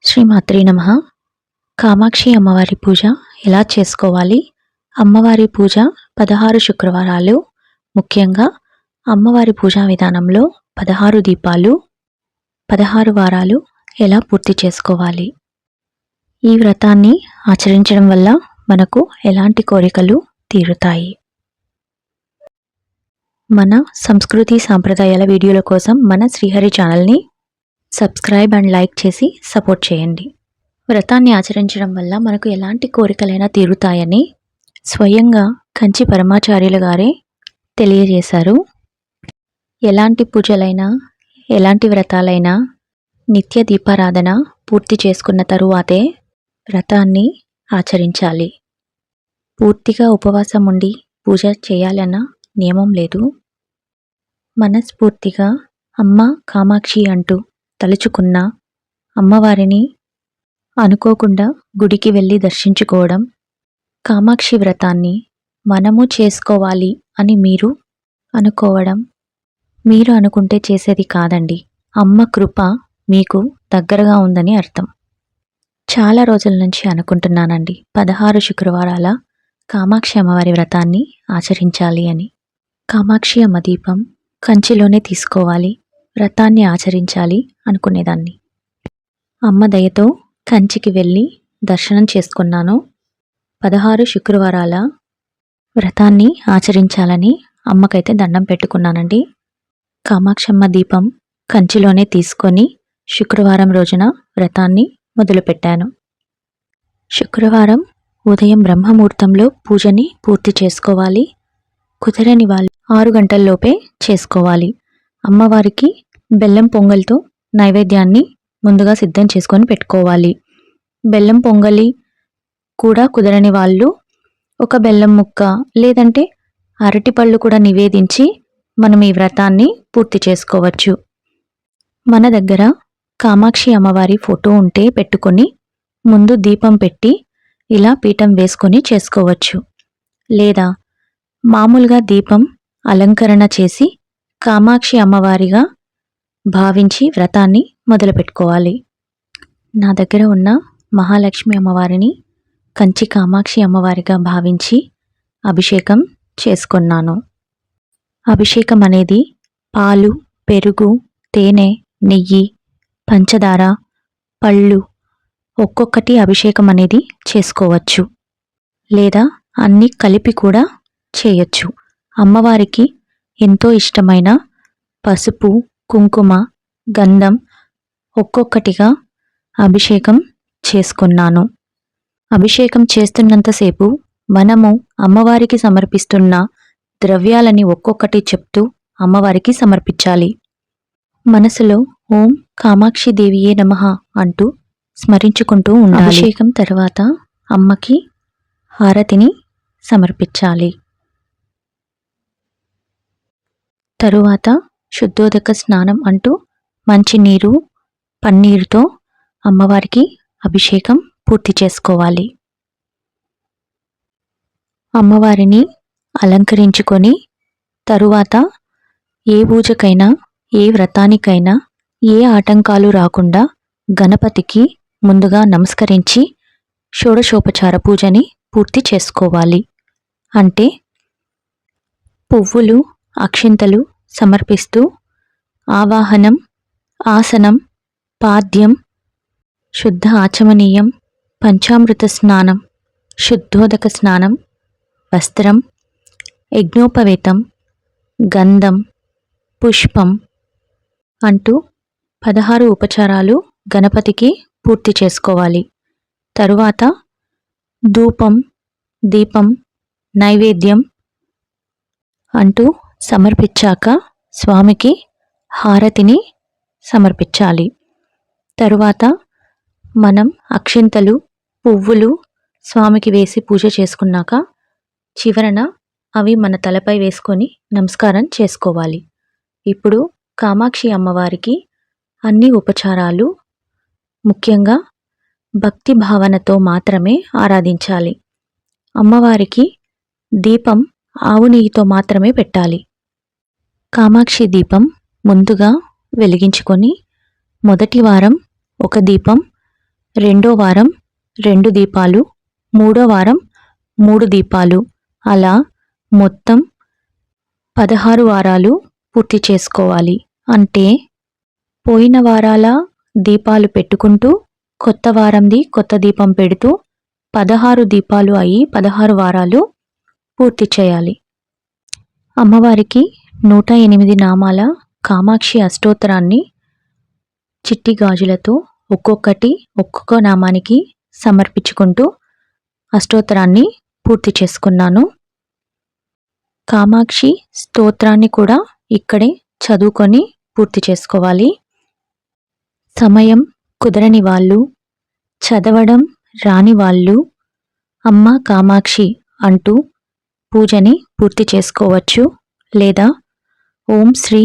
శ్రీమాత్రే నమః. కామాక్షి అమ్మవారి పూజ ఎలా చేసుకోవాలి? అమ్మవారి పూజ 16 శుక్రవారాలు. ముఖ్యంగా అమ్మవారి పూజా విధానంలో 16 దీపాలు, 16 వారాలు ఎలా పూర్తి చేసుకోవాలి? ఈ వ్రతాన్ని ఆచరించడం వల్ల మనకు ఎలాంటి కోరికలు తీరుతాయి? మన సంస్కృతి సాంప్రదాయాల వీడియోల కోసం మన శ్రీహరి ఛానల్ని సబ్స్క్రైబ్ అండ్ లైక్ చేసి సపోర్ట్ చేయండి. వ్రతాన్ని ఆచరించడం వల్ల మనకు ఎలాంటి కోరికలైనా తీరుతాయని స్వయంగా కంచి పరమాచార్యులు గారే తెలియజేశారు. ఎలాంటి పూజలైనా, ఎలాంటి వ్రతాలైనా నిత్య దీపారాధన పూర్తి చేసుకున్న తరువాతే వ్రతాన్ని ఆచరించాలి. పూర్తిగా ఉపవాసం ఉండి పూజ చేయాలన్న నియమం లేదు. మనస్ఫూర్తిగా అమ్మ కామాక్షి అంటూ తలుచుకున్న అమ్మవారిని అనుకోకుండా గుడికి వెళ్ళి దర్శించుకోవడం, కామాక్షి వ్రతాన్ని మనము చేసుకోవాలి అని మీరు అనుకోవడం, మీరు అనుకుంటే చేసేది కాదండి. అమ్మ కృప మీకు దగ్గరగా ఉందని అర్థం. చాలా రోజుల నుంచి అనుకుంటున్నానండి 16 శుక్రవారాల కామాక్షి అమ్మవారి వ్రతాన్ని ఆచరించాలి అని. కామాక్షి అమ్మ దీపం కంచిలోనే తీసుకోవాలి, వ్రతాన్ని ఆచరించాలి అనుకునేదాన్ని. అమ్మ దయతో కంచికి వెళ్ళి దర్శనం చేసుకున్నాను. 16 శుక్రవారాల వ్రతాన్ని ఆచరించాలని అమ్మకైతే దండం పెట్టుకున్నానండి. కామాక్షమ్మ దీపం కంచిలోనే తీసుకొని శుక్రవారం రోజున వ్రతాన్ని మొదలుపెట్టాను. శుక్రవారం ఉదయం బ్రహ్మముహూర్తంలో పూజని పూర్తి చేసుకోవాలి. కుదరని వాళ్ళు 6 గంటల్లోపే చేసుకోవాలి. అమ్మవారికి బెల్లం పొంగల్తో నైవేద్యాన్ని ముందుగా సిద్ధం చేసుకొని పెట్టుకోవాలి. బెల్లం పొంగలి కూడా కుదరని వాళ్ళు ఒక బెల్లం ముక్క లేదంటే అరటిపళ్ళు కూడా నివేదించి మనం ఈ వ్రతాన్ని పూర్తి చేసుకోవచ్చు. మన దగ్గర కామాక్షి అమ్మవారి ఫోటో ఉంటే పెట్టుకొని ముందు దీపం పెట్టి ఇలా పీఠం వేసుకొని చేసుకోవచ్చు. లేదా మామూలుగా దీపం అలంకరణ చేసి కామాక్షి అమ్మవారిగా భావించి వ్రతాన్ని మొదలుపెట్టుకోవాలి. నా దగ్గర ఉన్న మహాలక్ష్మి అమ్మవారిని కంచి కామాక్షి అమ్మవారిగా భావించి అభిషేకం చేసుకున్నాను. అభిషేకం అనేది పాలు, పెరుగు, తేనె, నెయ్యి, పంచదార, పళ్ళు ఒక్కొక్కటి అభిషేకం అనేది చేసుకోవచ్చు. లేదా అన్నీ కలిపి కూడా చేయొచ్చు. అమ్మవారికి ఎంతో ఇష్టమైన పసుపు, కుంకుమ, గంధం ఒక్కొక్కటిగా అభిషేకం చేసుకున్నాను. అభిషేకం చేస్తున్నంతసేపు మనము అమ్మవారికి సమర్పిస్తున్న ద్రవ్యాలని ఒక్కొక్కటి చెప్తూ అమ్మవారికి సమర్పించాలి. మనసులో ఓం కామాక్షి దేవియే నమః అంటూ స్మరించుకుంటూ ఉండాలి. అభిషేకం తర్వాత అమ్మకి హారతిని సమర్పించాలి. తరువాత శుద్ధోదక స్నానం అంటూ మంచినీరు, పన్నీరుతో అమ్మవారికి అభిషేకం పూర్తి చేసుకోవాలి. అమ్మవారిని అలంకరించుకొని తరువాత ఏ పూజకైనా, ఏ వ్రతానికైనా ఏ ఆటంకాలు రాకుండా గణపతికి ముందుగా నమస్కరించి షోడశోపచార పూజని పూర్తి చేసుకోవాలి. అంటే పువ్వులు, అక్షింతలు సమర్పిస్తూ ఆవాహనం, ఆసనం, పాద్యం, శుద్ధ ఆచమనీయం, పంచామృత స్నానం, శుద్ధోదక స్నానం, వస్త్రం, యజ్ఞోపవేతం, గంధం, పుష్పం అంటూ 16 ఉపచారాలు గణపతికి పూర్తి చేసుకోవాలి. తరువాత ధూపం, దీపం, నైవేద్యం అంటూ సమర్పించాక స్వామికి హారతిని సమర్పించాలి. తరువాత మనం అక్షింతలు, పువ్వులు స్వామికి వేసి పూజ చేసుకున్నాక చివరన అవి మన తలపై వేసుకొని నమస్కారం చేసుకోవాలి. ఇప్పుడు కామాక్షి అమ్మవారికి అన్ని ఉపచారాలు ముఖ్యంగా భక్తి భావనతో మాత్రమే ఆరాధించాలి. అమ్మవారికి దీపం ఆవు నెయ్యితో మాత్రమే పెట్టాలి. కామాక్షి దీపం ముందుగా వెలిగించుకొని మొదటి వారం ఒక దీపం, రెండో వారం 2 దీపాలు, మూడో వారం 3 దీపాలు, అలా మొత్తం 16 వారాలు పూర్తి చేసుకోవాలి. అంటే పోయిన వారాల దీపాలు పెట్టుకుంటూ కొత్త వారంది కొత్త దీపం పెడుతూ 16 దీపాలు అయ్యి 16 వారాలు పూర్తి చేయాలి. అమ్మవారికి 108 నామాల కామాక్షి అష్టోత్తరాన్ని చిట్టి గాజులతో ఒక్కొక్క నామానికి సమర్పించుకుంటూ అష్టోత్తరాన్ని పూర్తి చేసుకున్నాను. కామాక్షి స్తోత్రాన్ని కూడా ఇక్కడే చదువుకొని పూర్తి చేసుకోవాలి. సమయం కుదరని వాళ్ళు, చదవడం రాని వాళ్ళు అమ్మ కామాక్షి అంటూ పూజని పూర్తి చేసుకోవచ్చు. లేదా ఓం శ్రీ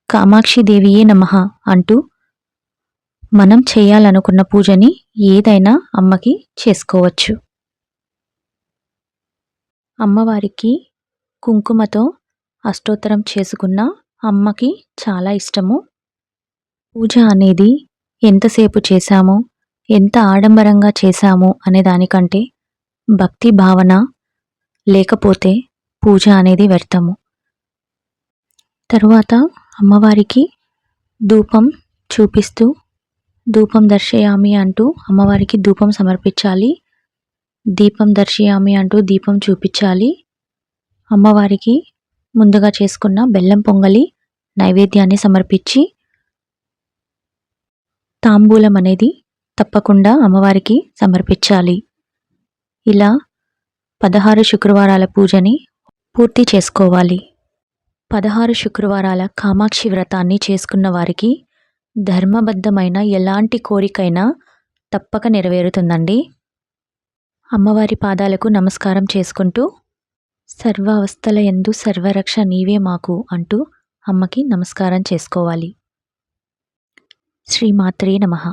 కామాక్షిదేవియే నమః అంటూ మనం చేయాలనుకున్న పూజని ఏదైనా అమ్మకి చేసుకోవచ్చు. అమ్మవారికి కుంకుమతో అష్టోత్తరం చేసుకున్న అమ్మకి చాలా ఇష్టము. పూజ అనేది ఎంతసేపు చేశాము, ఎంత ఆడంబరంగా చేశాము అనే దానికంటే భక్తి భావన లేకపోతే పూజ అనేది వ్యర్థము. తరువాత అమ్మవారికి ధూపం చూపిస్తూ ధూపం దర్శయామి అంటూ అమ్మవారికి ధూపం సమర్పించాలి. దీపం దర్శయామి అంటూ దీపం చూపించాలి. అమ్మవారికి ముందుగా చేసుకున్న బెల్లం పొంగలి నైవేద్యాన్ని సమర్పించి తాంబూలం అనేది తప్పకుండా అమ్మవారికి సమర్పించాలి. ఇలా 16 శుక్రవారాల పూజని పూర్తి చేసుకోవాలి. 16 శుక్రవారాల కామాక్షి వ్రతాన్ని చేసుకున్న వారికి ధర్మబద్ధమైన ఎలాంటి కోరికైనా తప్పక నెరవేరుతుందండి. అమ్మవారి పాదాలకు నమస్కారం చేసుకుంటూ సర్వ అవస్థల యందు సర్వరక్ష నీవే మాకు అంటూ అమ్మకి నమస్కారం చేసుకోవాలి. శ్రీమాత్రే నమః.